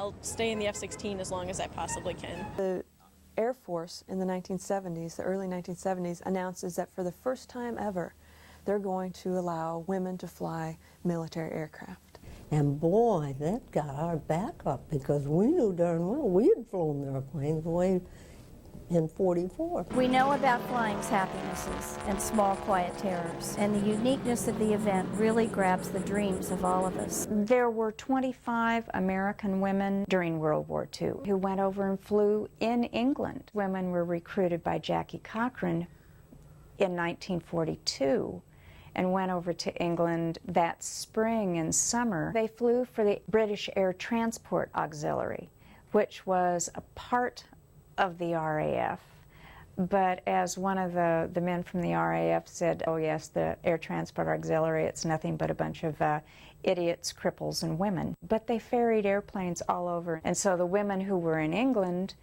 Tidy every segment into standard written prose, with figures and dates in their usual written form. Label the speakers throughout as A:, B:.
A: I'll stay in the F-16 as long as I possibly can.
B: The Air Force in the 1970s, the early 1970s, announces that for the first time ever, they're going to allow women to fly military aircraft.
C: And boy, that got our back up, because we knew darn well we had flown their planes away in '44.
D: We know about flying's happinesses and small, quiet terrors, and the uniqueness of the event really grabs the dreams of all of us. There were 25 American women during World War II who went over and flew in England. Women were recruited by Jackie Cochran in 1942 and went over to England that spring and summer. They flew for the British Air Transport Auxiliary, which was a part of the RAF, but as one of the men from the RAF said, oh yes, the Air Transport Auxiliary, it's nothing but a bunch of idiots, cripples, and women. But they ferried airplanes all over, and so the women who were in England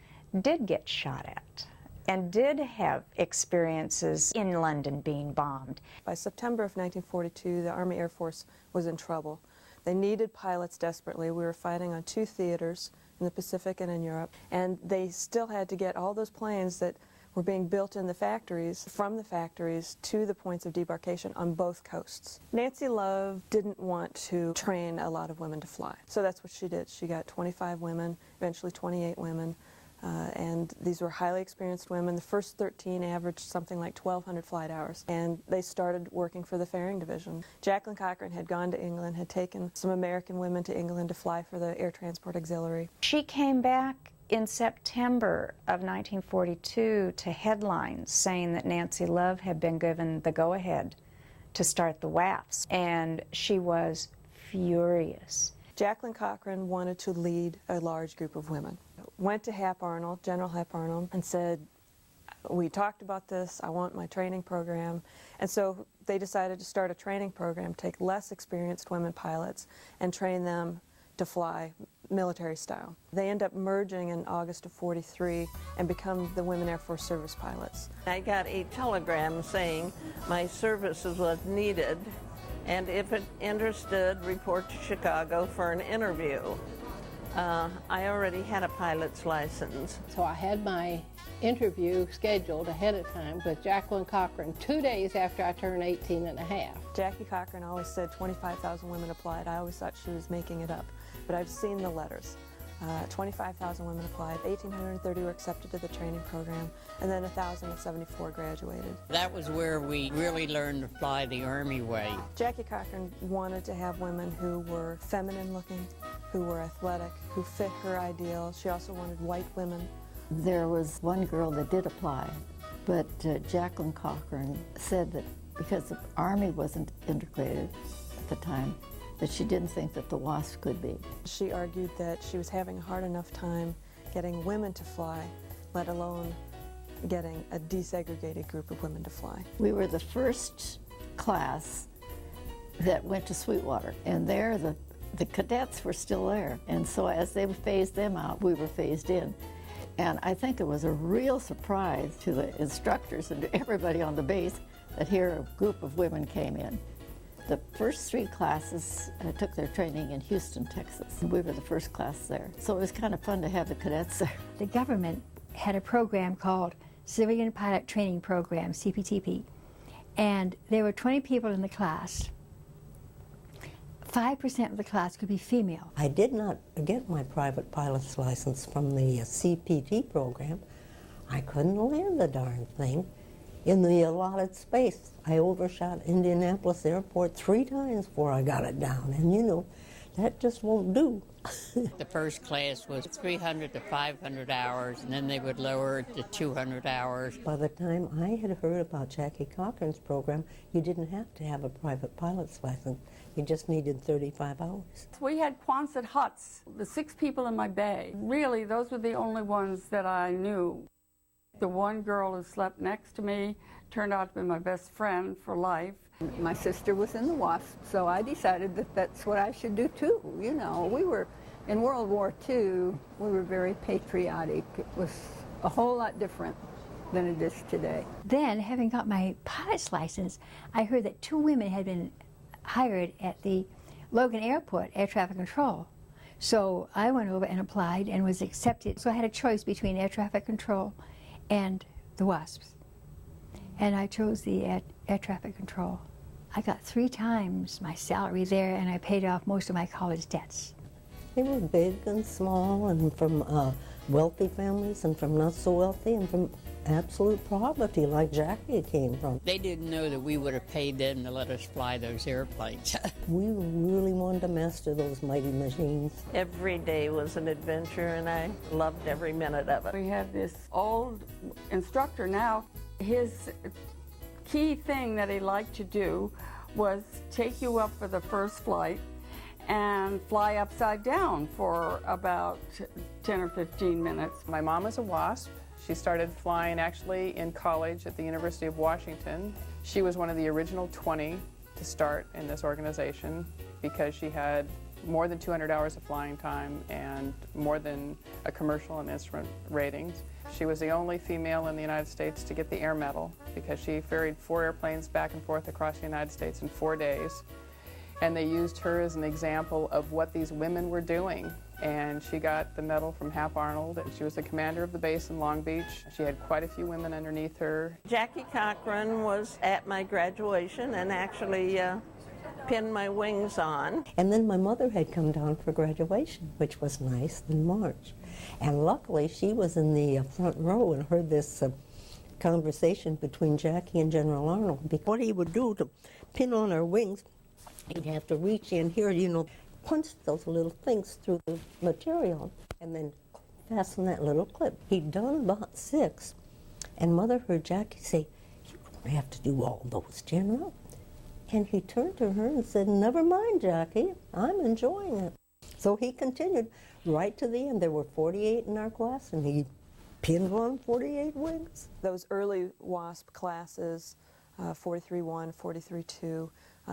D: did get shot at and did have experiences in London being bombed.
B: By September of 1942, the Army Air Force was in trouble. They needed pilots desperately. We were fighting on 2 theaters, in the Pacific and in Europe, and they still had to get all those planes that were being built in the factories, from the factories to the points of debarkation on both coasts. Nancy Love didn't want to train a lot of women to fly, so that's what she did. She got 25 women, eventually 28 women, and these were highly experienced women. The first 13 averaged something like 1,200 flight hours, and they started working for the ferrying division. Jacqueline Cochran had gone to England, had taken some American women to England to fly for the Air Transport Auxiliary.
D: She came back in September of 1942 to headlines saying that Nancy Love had been given the go-ahead to start the WASP, and she was furious.
B: Jacqueline Cochran wanted to lead a large group of women. Went to Hap Arnold, General Hap Arnold, and said, we talked about this, I want my training program. And so they decided to start a training program, take less experienced women pilots and train them to fly military style. They end up merging in August of '43 and become the Women Airforce Service Pilots.
E: I got a telegram saying my services was needed, and if it interested, report to Chicago for an interview. I already had a pilot's license.
F: So I had my interview scheduled ahead of time with Jacqueline Cochran 2 days after I turned 18 and a half.
B: Jackie Cochran always said 25,000 women applied. I always thought she was making it up, but I've seen the letters. 25,000 women applied, 1,830 were accepted to the training program, and then 1,074 graduated.
G: That was where we really learned to fly the Army way.
B: Jackie Cochran wanted to have women who were feminine looking, who were athletic, who fit her ideal. She also wanted white women.
H: There was one girl that did apply, but Jacqueline Cochran said that because the Army wasn't integrated at the time, that she didn't think that the WASP could be.
B: She argued that she was having a hard enough time getting women to fly, let alone getting a desegregated group of women to fly.
H: We were the first class that went to Sweetwater, and there the cadets were still there. And so as they phased them out, we were phased in. And I think it was a real surprise to the instructors and to everybody on the base that here a group of women came in. The first 3 classes took their training in Houston, Texas. We were the first class there. So it was kind of fun to have the cadets there.
I: The government had a program called Civilian Pilot Training Program, CPTP, and there were 20 people in the class. 5% of the class could be female.
C: I did not get my private pilot's license from the CPT program. I couldn't land the darn thing in the allotted space. I overshot Indianapolis Airport 3 times before I got it down, and you know, that just won't do.
G: The first class was 300 to 500 hours, and then they would lower it to 200 hours.
C: By the time I had heard about Jackie Cochran's program, you didn't have to have a private pilot's license. You just needed 35 hours.
J: We had Quonset huts, the 6 people in my bay. Really, those were the only ones that I knew. The one girl who slept next to me turned out to be my best friend for life.
F: My sister was in the WASP, so I decided that that's what I should do too. You know, we were, in World War II, we were very patriotic. It was a whole lot different than it is today.
I: Then, having got my pilot's license, I heard that 2 women had been hired at the Logan Airport Air Traffic Control. So I went over and applied and was accepted. So I had a choice between air traffic control and the WASPs. And I chose the air traffic control. I got 3 times my salary there, and I paid off most of my college debts.
C: They were big and small, and from wealthy families, and from not so wealthy, and from absolute poverty, like Jackie came from.
G: They didn't know that we would have paid them to let us fly those airplanes.
C: We really wanted to master those mighty machines.
E: Every day was an adventure, and I loved every minute of it.
J: We have this old instructor now. His key thing that he liked to do was take you up for the first flight and fly upside down for about 10 or 15 minutes.
K: My mom is a WASP. She started flying actually in college at the University of Washington. She was one of the original 20 to start in this organization because she had more than 200 hours of flying time and more than a commercial and instrument ratings. She was the only female in the United States to get the Air Medal because she ferried 4 airplanes back and forth across the United States in 4 days. And they used her as an example of what these women were doing. And she got the medal from Hap Arnold, and she was the commander of the base in Long Beach. She had quite a few women underneath her.
E: Jackie Cochran was at my graduation and actually pinned my wings on.
C: And then my mother had come down for graduation, which was nice in March. And luckily, she was in the front row and heard this conversation between Jackie and General Arnold. What he would do to pin on her wings, he'd have to reach in here, you know, punch those little things through the material and then fasten that little clip. He'd done about 6, and Mother heard Jackie say, "You don't have to do all those, General." And he turned to her and said, "Never mind, Jackie, I'm enjoying it." So he continued right to the end. There were 48 in our class, and he pinned on 48 wings.
B: Those early WASP classes, 43-1, 43-2,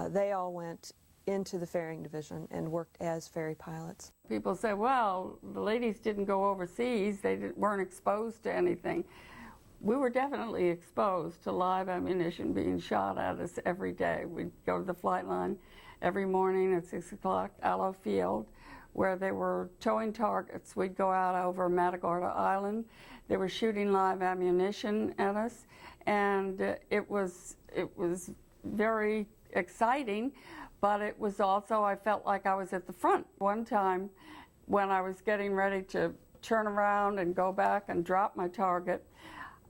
B: they all went into the ferrying division and worked as ferry pilots.
J: People say, well, the ladies didn't go overseas, they weren't exposed to anything. We were definitely exposed to live ammunition being shot at us every day. We'd go to the flight line every morning at 6 o'clock, Aloe Field, where they were towing targets. We'd go out over Matagorda Island. They were shooting live ammunition at us, and it was very exciting, but it was also, I felt like I was at the front. One time when I was getting ready to turn around and go back and drop my target,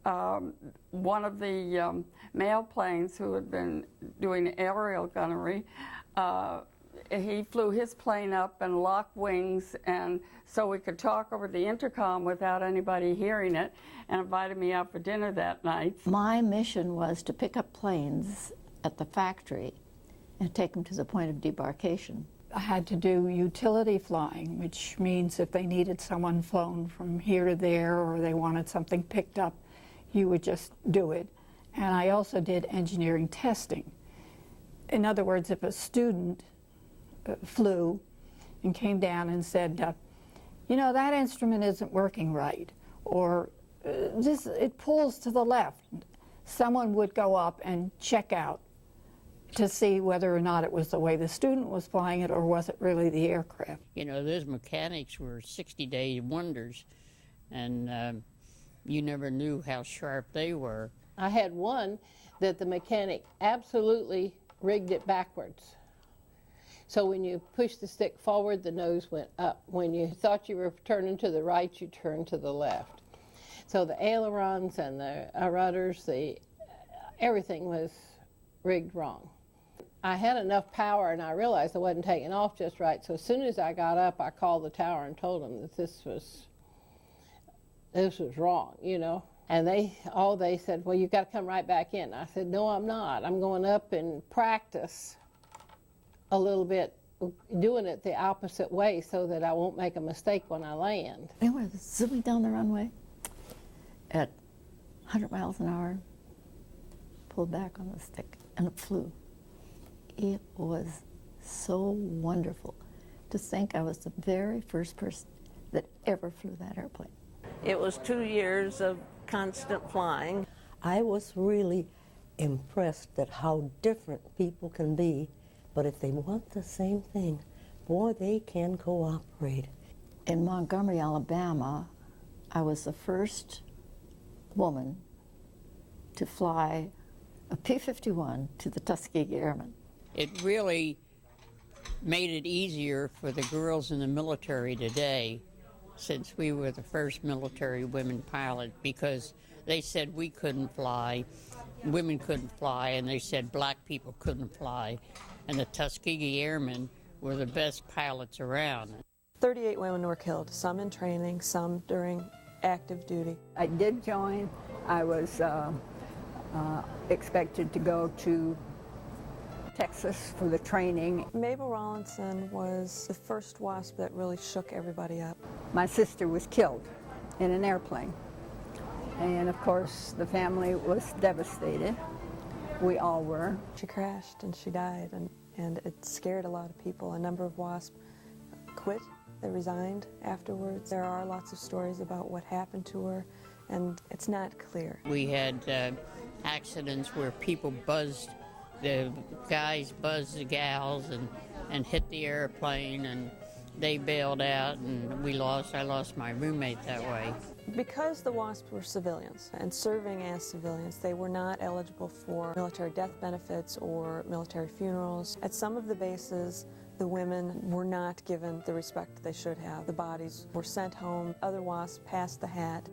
J: one of the male planes who had been doing aerial gunnery, he flew his plane up and locked wings, and so we could talk over the intercom without anybody hearing it, and invited me out for dinner that night.
H: My mission was to pick up planes at the factory and take them to the point of debarkation.
L: I had to do utility flying, which means if they needed someone flown from here to there or they wanted something picked up, you would just do it. And I also did engineering testing. In other words, if a student flew and came down and said, you know, that instrument isn't working right, or it pulls to the left, someone would go up and check out to see whether or not it was the way the student was flying it or was it really the aircraft.
G: You know, those mechanics were 60-day wonders, and you never knew how sharp they were.
M: I had one that the mechanic absolutely rigged it backwards. So when you pushed the stick forward, the nose went up. When you thought you were turning to the right, you turned to the left. So the ailerons and the rudders, everything was rigged wrong. I had enough power, and I realized I wasn't taking off just right. So as soon as I got up, I called the tower and told them that this was wrong, you know. And they said, well, you've got to come right back in. I said, no, I'm not. I'm going up and practice a little bit, doing it the opposite way so that I won't make a mistake when I land.
H: They were zipping down the runway at 100 miles an hour, pulled back on the stick, and it flew. It was so wonderful to think I was the very first person that ever flew that airplane.
E: It was 2 years of constant flying.
C: I was really impressed at how different people can be, but if they want the same thing, boy, they can cooperate.
H: In Montgomery, Alabama, I was the first woman to fly a P-51 to the Tuskegee Airmen.
G: It really made it easier for the girls in the military today, since we were the first military women pilot, because they said we couldn't fly, women couldn't fly, and they said black people couldn't fly. And the Tuskegee Airmen were the best pilots around.
B: 38 women were killed, some in training, some during active duty.
F: I did join. I was expected to go to Texas for the training.
B: MabelRawlinson was the first WASP that really shook everybody up.
F: My sister was killed in an airplane. And of course, the family was devastated. We all were.
B: She crashed and she died, and it scared a lot of people. A number of WASP quit. They resigned afterwards. There are lots of stories about what happened to her, and it's not clear.
G: We had accidents where people buzzed, the guys buzzed the gals and hit the airplane, and they bailed out, and I lost my roommate that way.
B: Because the WASPs were civilians and serving as civilians, they were not eligible for military death benefits or military funerals. At some of the bases, the women were not given the respect they should have. The bodies were sent home. Other WASPs passed the hat.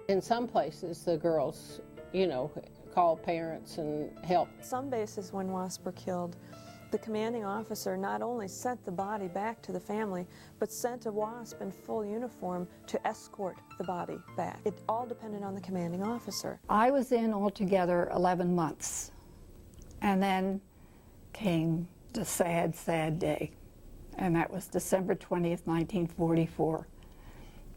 M: In some places, the girls, called parents and helped.
B: Some bases, when WASPs were killed, the commanding officer not only sent the body back to the family, but sent a WASP in full uniform to escort the body back. It all depended on the commanding officer.
L: I was in altogether 11 months, and then came the sad, sad day, and that was December 20th, 1944,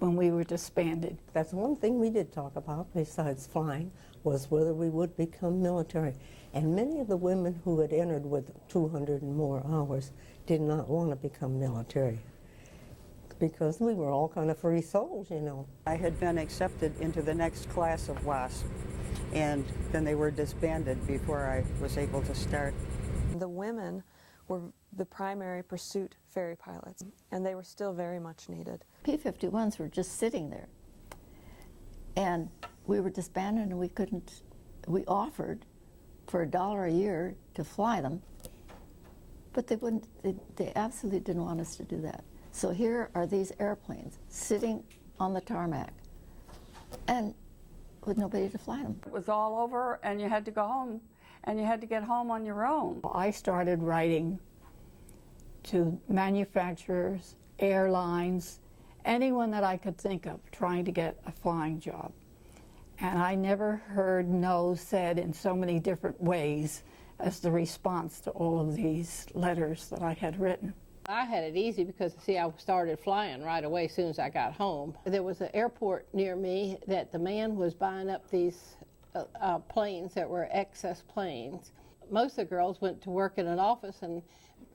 L: when we were disbanded.
C: That's one thing we did talk about, besides flying, was whether we would become military. And many of the women who had entered with 200 and more hours did not want to become military, because we were all kind of free souls,
N: I had been accepted into the next class of WASP, and then they were disbanded before I was able to start.
B: The women were the primary pursuit ferry pilots, and they were still very much needed.
H: P-51s were just sitting there, and we were disbanded, and we offered for $1 a year to fly them, but they absolutely didn't want us to do that. So here are these airplanes sitting on the tarmac, and with nobody to fly them.
J: It was all over, and you had to go home, and you had to get home on your own.
L: I started writing to manufacturers, airlines, anyone that I could think of trying to get a flying job. And I never heard no said in so many different ways as the response to all of these letters that I had written.
M: I had it easy because, see, I started flying right away as soon as I got home. There was an airport near me that the man was buying up these planes that were excess planes. Most of the girls went to work in an office, and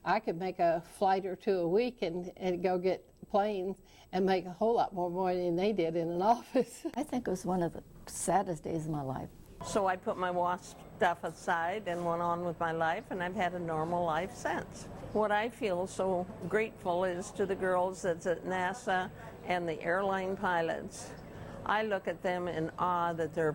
M: I could make a flight or two a week and go get planes and make a whole lot more money than they did in an office.
H: I think it was one of the saddest days of my life.
E: So I put my WASP stuff aside and went on with my life, and I've had a normal life since. What I feel so grateful is to the girls that's at NASA and the airline pilots. I look at them in awe that they're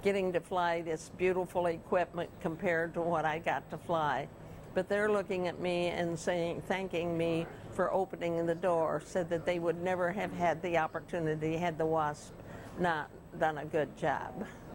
E: getting to fly this beautiful equipment compared to what I got to fly. But they're looking at me and thanking me for opening the door, said that they would never have had the opportunity had the WASP not done a good job.